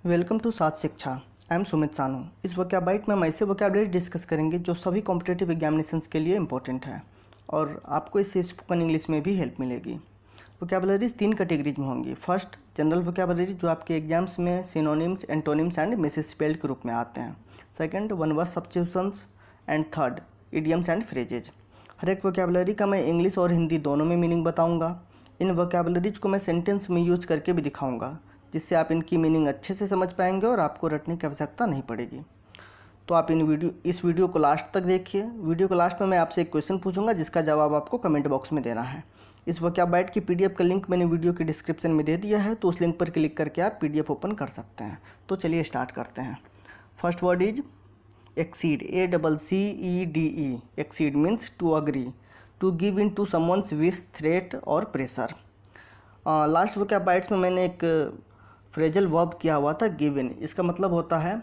Welcome to साथ शिक्षा। I am Sumit सानू। इस वोकैबाइट में हम ऐसे वोकैबलरी डिस्कस करेंगे जो सभी कॉम्पिटेटिव एग्जामिनेशंस के लिए इंपॉर्टेंट है और आपको इससे स्पोकन इंग्लिश में भी हेल्प मिलेगी। वोकैबलरीज 3 कैटेगरीज में होंगी। फर्स्ट, जनरल वोकैबलरी जो आपके एग्जाम्स में सिनोनिम्स, एंटोनिम्स एंड मिसस्पेल्ड के रूप में आते हैं। Second, one word substitutions and third, idioms and phrases. हर एक वोकैबलरी का मैं इंग्लिश और हिंदी दोनों में मीनिंग बताऊँगा। इन वोकैबलरीज को मैं सेंटेंस में यूज करके भी दिखाऊँगा, जिससे आप इनकी मीनिंग अच्छे से समझ पाएंगे और आपको रटने की आवश्यकता नहीं पड़ेगी। तो आप इस वीडियो को लास्ट तक देखिए। वीडियो को लास्ट में मैं आपसे एक क्वेश्चन पूछूंगा जिसका जवाब आपको कमेंट बॉक्स में देना है। इस वोकैबलाइट की पीडीएफ का लिंक मैंने वीडियो के डिस्क्रिप्शन में दे दिया है, तो उस लिंक पर क्लिक करके आप पीडीएफ ओपन कर सकते हैं। तो चलिए स्टार्ट करते हैं। First word is accede, ACCEDE। Accede means to agree, to give in to someone's wish, threat और प्रेशर। लास्ट वोकैबलाइट्स में मैंने एक फ्रेजल वर्ब किया हुआ था, गिव इन। इसका मतलब होता है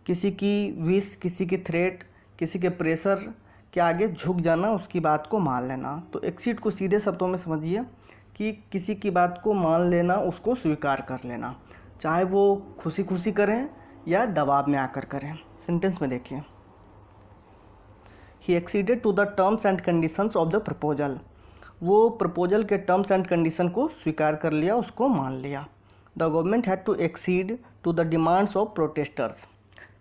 किसी की विश, किसी की थ्रेट, किसी के प्रेशर के आगे झुक जाना, उसकी बात को मान लेना। तो एक्सीड को सीधे शब्दों में समझिए कि किसी की बात को मान लेना, उसको स्वीकार कर लेना, चाहे वो खुशी खुशी करें या दबाव में आकर करें। सेंटेंस में देखिए, he acceded to the terms and conditions of the proposal. वो प्रपोजल के टर्म्स एंड कंडीशन को स्वीकार कर लिया, उसको मान लिया। The government had to accede to the demands of protesters.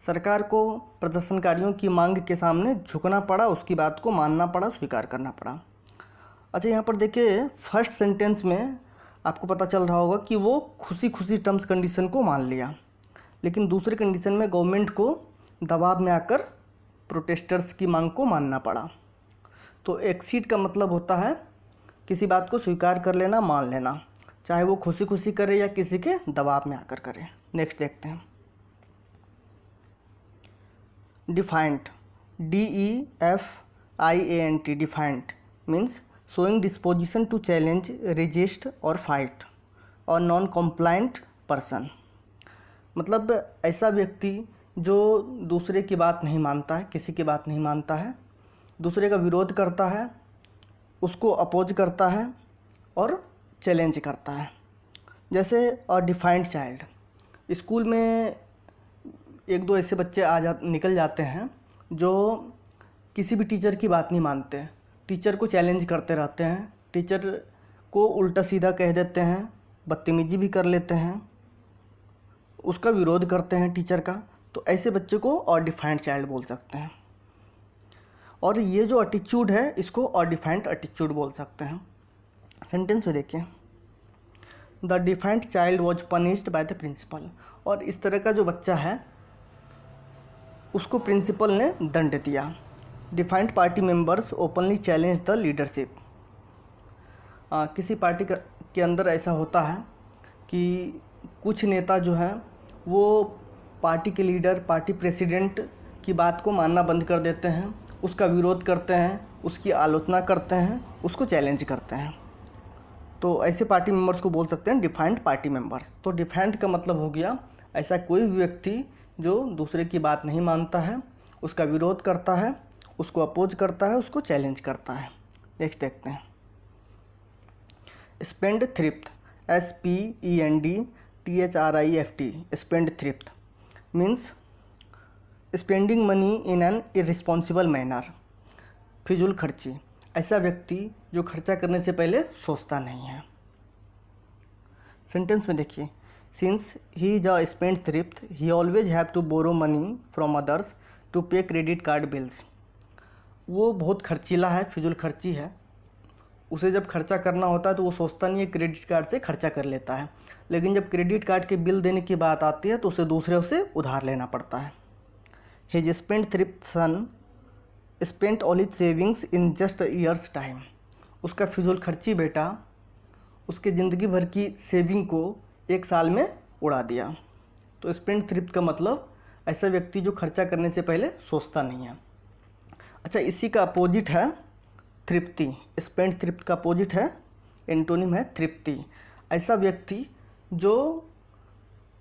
सरकार को प्रदर्शनकारियों की मांग के सामने झुकना पड़ा, उसकी बात को मानना पड़ा, स्वीकार करना पड़ा। अच्छा, यहाँ पर देखिए फर्स्ट सेंटेंस में आपको पता चल रहा होगा कि वो खुशी खुशी टर्म्स कंडीशन को मान लिया, लेकिन दूसरे कंडीशन में गवर्नमेंट को दबाव में आकर प्रोटेस्टर्स की मांग को मानना पड़ा। तो एक्सीड का मतलब होता है किसी बात को स्वीकार कर लेना, मान लेना, चाहे वो खुशी खुशी करे या किसी के दबाव में आकर करे। नेक्स्ट देखते हैं, defiant, DEFIANT। Defiant means showing disposition to challenge, resist और फाइट और नॉन कॉम्प्लाइंट पर्सन। मतलब ऐसा व्यक्ति जो दूसरे की बात नहीं मानता है, किसी की बात नहीं मानता है, दूसरे का विरोध करता है, उसको अपोज करता है और चैलेंज करता है। जैसे अ डिफाइंड चाइल्ड, स्कूल में एक दो ऐसे बच्चे निकल जाते हैं जो किसी भी टीचर की बात नहीं मानते, टीचर को चैलेंज करते रहते हैं, टीचर को उल्टा सीधा कह देते हैं, बदतमीजी भी कर लेते हैं, उसका विरोध करते हैं टीचर का। तो ऐसे बच्चे को अ डिफाइंड चाइल्ड बोल सकते हैं। और ये जो एटीट्यूड है, इसको अ डिफाइंड एटीट्यूड बोल सकते हैं। सेंटेंस में देखिए, the defiant child was punished by the principal. और इस तरह का जो बच्चा है उसको प्रिंसिपल ने दंड दिया। Defined party members openly challenge the leadership. किसी पार्टी के अंदर ऐसा होता है कि कुछ नेता जो हैं वो पार्टी के लीडर, पार्टी प्रेसिडेंट की बात को मानना बंद कर देते हैं, उसका विरोध करते हैं, उसकी आलोचना करते हैं, उसको चैलेंज करते हैं। तो ऐसे पार्टी मेंबर्स को बोल सकते हैं डिफाइंड पार्टी मेंबर्स। तो डिफाइंड का मतलब हो गया ऐसा कोई भी व्यक्ति जो दूसरे की बात नहीं मानता है, उसका विरोध करता है, उसको अपोज करता है, उसको चैलेंज करता है। नेक्स्ट देखते हैं, spend thrift, SPENDTHRIFT। Spend thrift means spending money in an irresponsible manner. फिजूल खर्ची, ऐसा व्यक्ति जो खर्चा करने से पहले सोचता नहीं है। सेंटेंस में देखिए, since he is a spendthrift he always have to borrow money from others to pay credit card bills. वो बहुत खर्चीला है, फिजूल खर्ची है, उसे जब खर्चा करना होता है तो वो सोचता नहीं है, क्रेडिट कार्ड से खर्चा कर लेता है, लेकिन जब क्रेडिट कार्ड के बिल देने की बात आती है तो उसे दूसरे से उधार लेना पड़ता है। His spendthrift son spent all his savings in just a year's time. उसका फिजूल खर्ची बेटा उसके ज़िंदगी भर की सेविंग को एक साल में उड़ा दिया। तो स्पेंड थ्रिफ्ट का मतलब ऐसा व्यक्ति जो खर्चा करने से पहले सोचता नहीं है। अच्छा, इसी का अपोजिट है थ्रिफ्टी। स्पेंड थ्रिफ्ट का अपोजिट है, एंटोनिम है थ्रिफ्टी। ऐसा व्यक्ति जो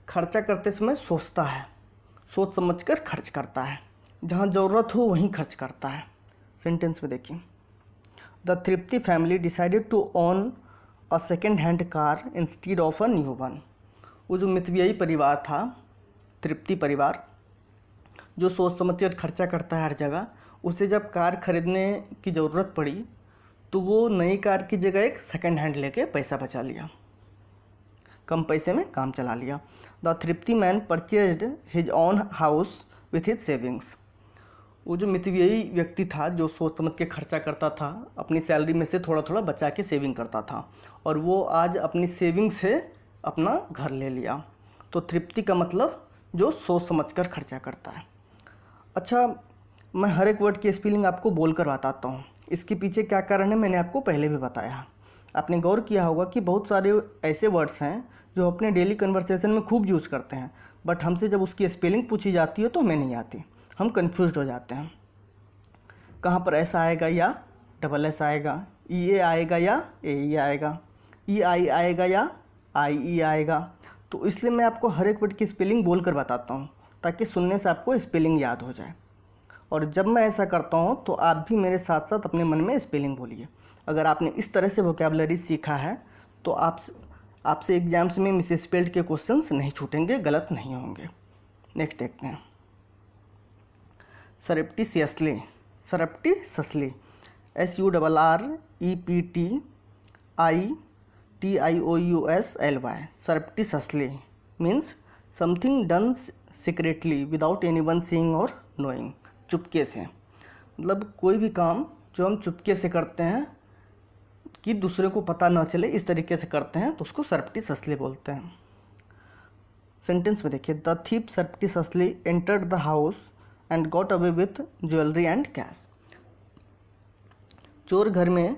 खर्चा करते समय सोचता है, सोच समझकर खर्च करता है, जहाँ ज़रूरत हो वहीं खर्च करता है। सेंटेंस में देखिए, the thrifty family decided to own a second hand car instead of a new one. वो जो मितव्ययी परिवार था तृप्ति परिवार जो सोच समझ कर खर्चा करता है हर जगह, उसे जब कार खरीदने की ज़रूरत पड़ी तो वो नई कार की जगह एक सेकंड हैंड लेके पैसा बचा लिया, कम पैसे में काम चला लिया। The Tripti man purchased his own house with his savings. वो जो मितव्ययी व्यक्ति था जो सोच समझ के खर्चा करता था, अपनी सैलरी में से थोड़ा थोड़ा बचा के सेविंग करता था, और वो आज अपनी सेविंग से अपना घर ले लिया। तो तृप्ति का मतलब जो सोच समझ कर खर्चा करता है। अच्छा, मैं हर एक वर्ड की स्पेलिंग आपको बोल कर बताता हूँ। इसके पीछे क्या कारण है मैंने आपको पहले भी बताया। आपने गौर किया होगा कि बहुत सारे ऐसे वर्ड्स हैं जो अपने डेली कन्वर्सेशन में खूब यूज़ करते हैं, बट हमसे जब उसकी स्पेलिंग पूछी जाती है तो हमें नहीं आती, हम कन्फ्यूज हो जाते हैं। कहाँ पर ऐसा आएगा या डबल एस आएगा, ई ए आएगा या ए ई आएगा, ई आई आएगा या आई ई आएगा। तो इसलिए मैं आपको हर एक वर्ड की स्पेलिंग बोल कर बताता हूँ ताकि सुनने से आपको स्पेलिंग याद हो जाए। और जब मैं ऐसा करता हूँ तो आप भी मेरे साथ साथ अपने मन में स्पेलिंग बोलिए। अगर आपने इस तरह से वोकैबुलरी सीखा है तो आपसे एग्जाम्स में मिसस्पेल्ड के क्वेश्चंस नहीं छूटेंगे, गलत नहीं होंगे। नेक्स्ट देखते हैं। Surreptitiously, surreptitiously, SURREPTITIOUSLY, surreptitiously means something done secretly without anyone seeing और नोइंग, चुपके से। मतलब कोई भी काम जो हम चुपके से करते हैं कि दूसरे को पता ना चले, इस तरीके से करते हैं, तो उसको सरप्टिशियसली बोलते हैं। सेंटेंस में देखिए, the thief surreptitiously entered the house and got away with jewellery and cash. चोर घर में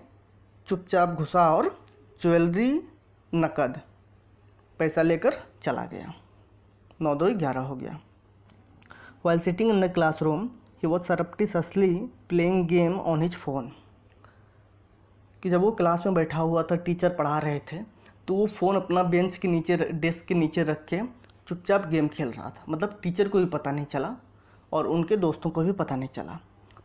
चुपचाप घुसा और ज्वेलरी, नकद, पैसा लेकर चला गया। 9-2-11 हो गया। While sitting in the classroom, he was surreptitiously playing game on his phone. कि जब वो क्लास में बैठा हुआ था, टीचर पढ़ा रहे थे, तो वो फ़ोन अपना बेंच के नीचे, डेस्क के नीचे रख के चुपचाप गेम खेल रहा था। मतलब टीचर को भी पता नहीं चला और उनके दोस्तों को भी पता नहीं चला।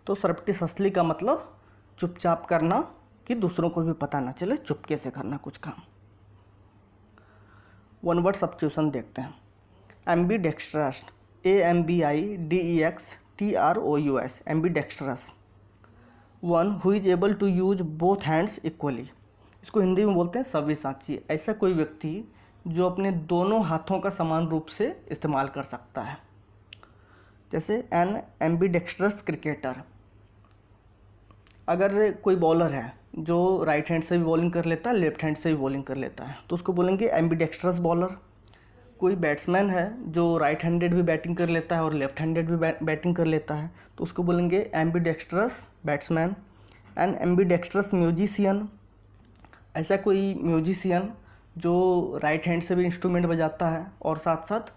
तो सरप्टिशियसली का मतलब चुपचाप करना कि दूसरों को भी पता ना चले, चुपके से करना कुछ काम। वन वर्ड सब्स्टिट्यूशन देखते हैं। Ambidextrous, AMBIDEXTROUS, ambidextrous, one who is able to use both hands equally. इसको हिंदी में बोलते हैं सव्यसाची। ऐसा कोई व्यक्ति जो अपने दोनों हाथों का समान रूप से इस्तेमाल कर सकता है। जैसे एन एम्बीडेक्स्ट्रस क्रिकेटर, अगर कोई बॉलर है जो राइट हैंड से भी बॉलिंग कर लेता है, लेफ्ट हैंड से भी बॉलिंग कर लेता है, तो उसको बोलेंगे एम्बीडेक्स्ट्रस बॉलर। कोई बैट्समैन है जो राइट हैंडेड भी बैटिंग कर लेता है और लेफ्ट हैंडेड भी बैटिंग कर लेता है, तो उसको बोलेंगे ambidextrous batsman. And ambidextrous musician, ऐसा कोई म्यूजिशियन जो राइट हैंड से भी इंस्ट्रूमेंट बजाता है और साथ साथ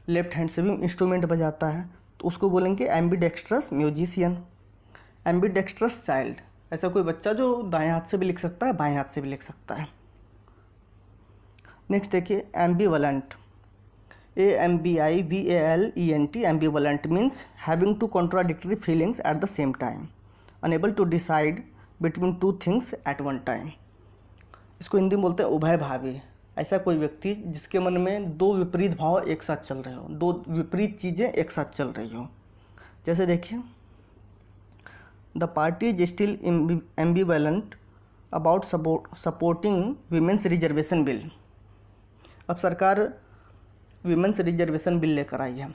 लेफ्ट हैंड से भी इंस्ट्रूमेंट बजाता है, तो उसको बोलेंगे एम्बीडेक्स्ट्रस म्यूजिशियन। एम्बीडेक्स्ट्रस चाइल्ड, ऐसा कोई बच्चा जो दाएं हाथ से भी लिख सकता है, बाएं हाथ से भी लिख सकता है। नेक्स्ट देखिए, ambivalent, AMBIVALENT, ambivalent means having two contradictory feelings at the same time, unable to decide between two things at one time. इसको हिंदी में बोलते हैं उभय भावी। ऐसा कोई व्यक्ति जिसके मन में दो विपरीत भाव एक साथ चल रहे हो, दो विपरीत चीज़ें एक साथ चल रही हो। जैसे देखिए, the party is still ambivalent about supporting women's reservation bill. अब सरकार वीमेंस रिजर्वेशन बिल लेकर आई है।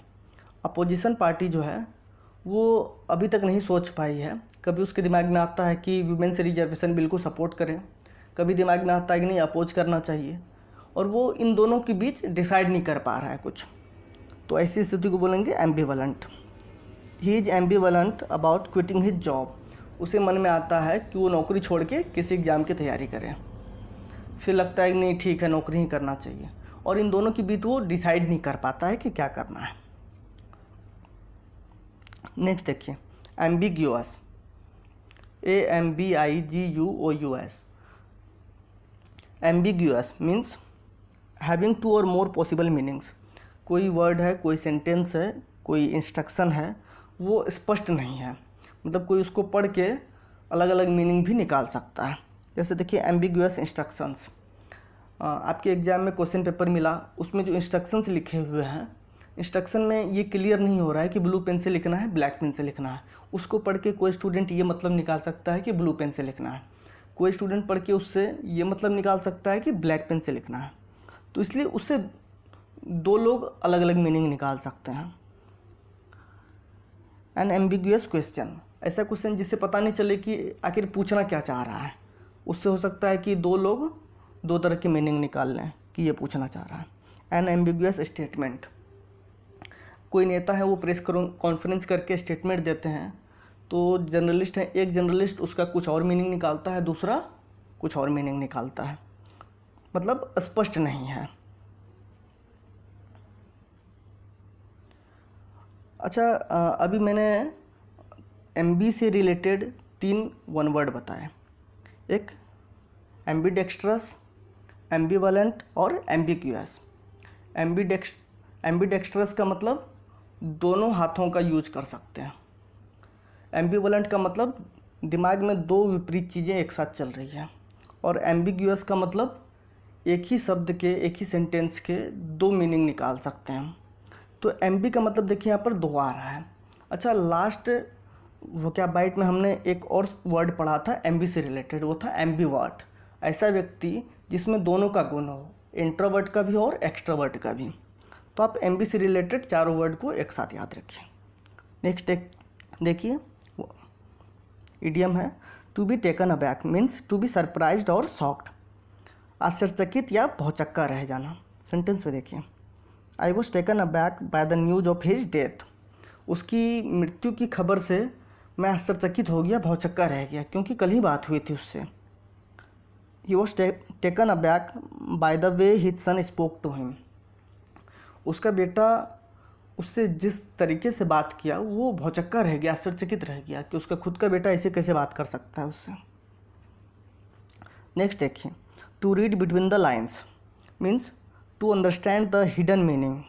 अपोजिशन पार्टी जो है वो अभी तक नहीं सोच पाई है। कभी उसके दिमाग में आता है कि वीमेंस रिजर्वेशन बिल को सपोर्ट करें, कभी दिमाग में आता है कि नहीं अपोज करना चाहिए, और वो इन दोनों के बीच डिसाइड नहीं कर पा रहा है कुछ। तो ऐसी स्थिति को बोलेंगे ambivalent. He is ambivalent about quitting his job. उसे मन में आता है कि वो नौकरी छोड़ के किसी एग्ज़ाम की तैयारी करें, फिर लगता है कि नहीं ठीक है नौकरी ही करना चाहिए, और इन दोनों के बीच वो डिसाइड नहीं कर पाता है कि क्या करना है। नेक्स्ट देखिए, ambiguous, AMBIGUOUS, ambiguous means having two और मोर पॉसिबल मीनिंग्स। कोई वर्ड है, कोई सेंटेंस है, कोई इंस्ट्रक्शन है, वो स्पष्ट नहीं है, मतलब कोई उसको पढ़ के अलग अलग मीनिंग भी निकाल सकता है। जैसे देखिए, एम्बिग्यूअस इंस्ट्रक्शंस। आपके एग्ज़ाम में क्वेश्चन पेपर मिला, उसमें जो इंस्ट्रक्शंस लिखे हुए हैं, इंस्ट्रक्शन में ये क्लियर नहीं हो रहा है कि ब्लू पेन से लिखना है ब्लैक पेन से लिखना है, उसको पढ़ के कोई स्टूडेंट ये मतलब निकाल सकता है कि ब्लू पेन से लिखना है, कोई स्टूडेंट पढ़ के उससे ये मतलब निकाल सकता है कि ब्लैक पेन से लिखना है। तो इसलिए उससे दो लोग अलग अलग मीनिंग निकाल सकते हैं। एन एम्बिगुअस क्वेश्चन, ऐसा क्वेश्चन जिससे पता नहीं चले कि आखिर पूछना क्या चाह रहा है, उससे हो सकता है कि दो लोग दो तरह की मीनिंग निकाल लें कि ये पूछना चाह रहा है। एन एम्बिगुअस स्टेटमेंट, कोई नेता है वो प्रेस कॉन्फ्रेंस करके स्टेटमेंट देते हैं, तो जर्नलिस्ट है, एक जर्नलिस्ट उसका कुछ और मीनिंग निकालता है, दूसरा कुछ और मीनिंग निकालता है, मतलब स्पष्ट नहीं है। अच्छा, अभी मैंने एमबी से रिलेटेड 3 वन वर्ड बताए, एक एम्बीडेक्स्ट्रस, एम्बीवलेंट और एम्बिग्यूअस। एम्बीडेक्स्ट्रस का मतलब दोनों हाथों का यूज कर सकते हैं। एम्बीवलेंट का मतलब दिमाग में दो विपरीत चीज़ें एक साथ चल रही हैं। और एम्बिग्यूअस का मतलब एक ही शब्द के, एक ही सेंटेंस के दो मीनिंग निकाल सकते हैं। तो एम्बी का मतलब देखिए यहाँ पर दो आ रहा है। अच्छा, लास्ट वोकैब में हमने एक और वर्ड पढ़ा था एम्बी से रिलेटेड, वो था एम्बीवर्ट। ऐसा व्यक्ति जिसमें दोनों का गुण हो, इंट्रोवर्ट का भी और एक्सट्रोवर्ट का भी। तो आप एम्बी से रिलेटेड चारों वर्ड को एक साथ याद रखिए। नेक्स्ट देखिए, इडियम है to be taken aback, means to be surprised और शॉक्ड, आश्चर्यचकित या भौचक्का रह जाना। सेंटेंस में देखिए, I was taken aback by the news of his death, उसकी मृत्यु की खबर से मैं आश्चर्यचकित हो गया, भौचक्का रह गया, क्योंकि कल ही बात हुई थी उससे। He was taken aback by the way his son spoke to him, उसका बेटा उससे जिस तरीके से बात किया वो भौचक्का रह गया, आश्चर्यचकित रह गया कि उसका खुद का बेटा ऐसे कैसे बात कर सकता है उससे। नेक्स्ट देखिए, to read between the lines means to understand the hidden meaning,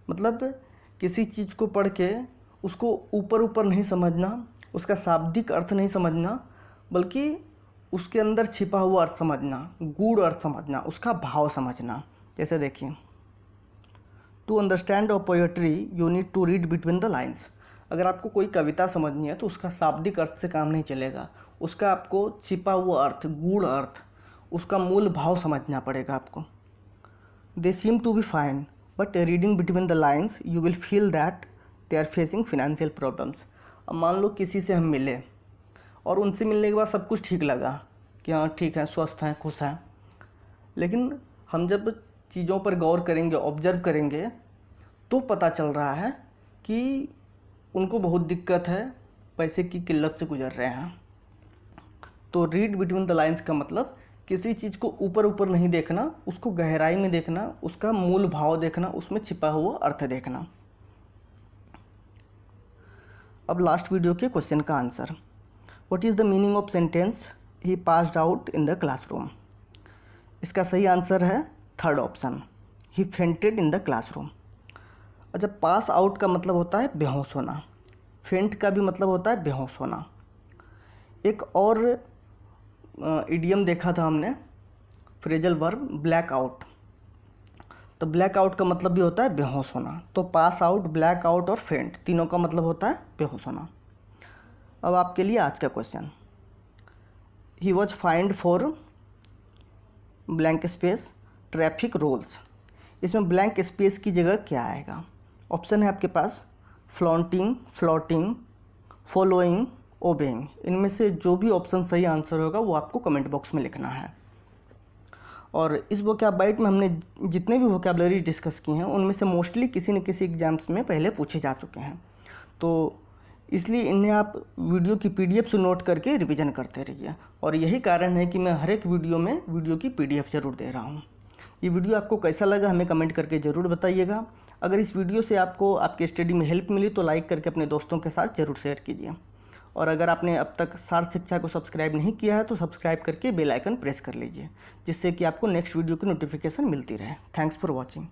मतलब किसी चीज़ को पढ़ के उसको ऊपर ऊपर नहीं समझना, उसका शाब्दिक अर्थ नहीं समझना, बल्कि उसके अंदर छिपा हुआ अर्थ समझना, गूढ़ अर्थ समझना, उसका भाव समझना। जैसे देखिए, to understand a poetry you need to read between the lines, अगर आपको कोई कविता समझनी है तो उसका शाब्दिक अर्थ से काम नहीं चलेगा, उसका आपको छिपा हुआ अर्थ, गूढ़ अर्थ, उसका मूल भाव समझना पड़ेगा आपको। They seem to be fine but reading between the lines you will feel that they are facing financial problems. अब मान लो किसी से हम मिले और उनसे मिलने के बाद सब कुछ ठीक लगा कि हाँ ठीक है, स्वस्थ हैं, खुश हैं, लेकिन हम जब चीज़ों पर गौर करेंगे, ऑब्जर्व करेंगे, तो पता चल रहा है कि उनको बहुत दिक्कत है, पैसे की किल्लत से गुजर रहे हैं। तो रीड बिटवीन द लाइन्स का मतलब किसी चीज़ को ऊपर ऊपर नहीं देखना, उसको गहराई में देखना, उसका मूल भाव देखना, उसमें छिपा हुआ अर्थ देखना। अब लास्ट वीडियो के क्वेश्चन का answer, what is the meaning of sentence he passed out in the classroom. इसका सही आंसर है third option, he fainted in the classroom. अच्छा, पास आउट का मतलब होता है बेहोश होना, फेंट का भी मतलब होता है बेहोश होना। एक और इडियम देखा था हमने, फ्रेजल वर्ब ब्लैक आउट, तो ब्लैक आउट का मतलब भी होता है बेहोश होना। तो पास आउट, ब्लैक आउट और फेंट तीनों का मतलब होता है बेहोश होना। अब आपके लिए आज का question, he was find for blank space traffic rules, इसमें ब्लैंक स्पेस की जगह क्या आएगा? ऑप्शन है आपके पास फ्लॉन्टिंग, फ्लॉटिंग, फॉलोइंग, ओबेइंग। इनमें से जो भी ऑप्शन सही आंसर होगा वो आपको कमेंट बॉक्स में लिखना है। और इस वोकैब में हमने जितने भी वोकैबलरी डिस्कस किए हैं उनमें से मोस्टली किसी न किसी एग्जाम्स में पहले पूछे जा चुके हैं, तो इसलिए इन्हें आप वीडियो की PDF से नोट करके रिवीजन करते रहिए। और यही कारण है कि मैं हर एक वीडियो में वीडियो की PDF ज़रूर दे रहा हूँ। ये वीडियो आपको कैसा लगा हमें कमेंट करके ज़रूर बताइएगा। अगर इस वीडियो से आपको आपके स्टडी में हेल्प मिली तो लाइक करके अपने दोस्तों के साथ ज़रूर शेयर कीजिए। और अगर आपने अब तक सार शिक्षा को सब्सक्राइब नहीं किया है तो सब्सक्राइब करके बेल आइकन प्रेस कर लीजिए, जिससे कि आपको नेक्स्ट वीडियो की नोटिफिकेशन मिलती रहे। Thanks for watching.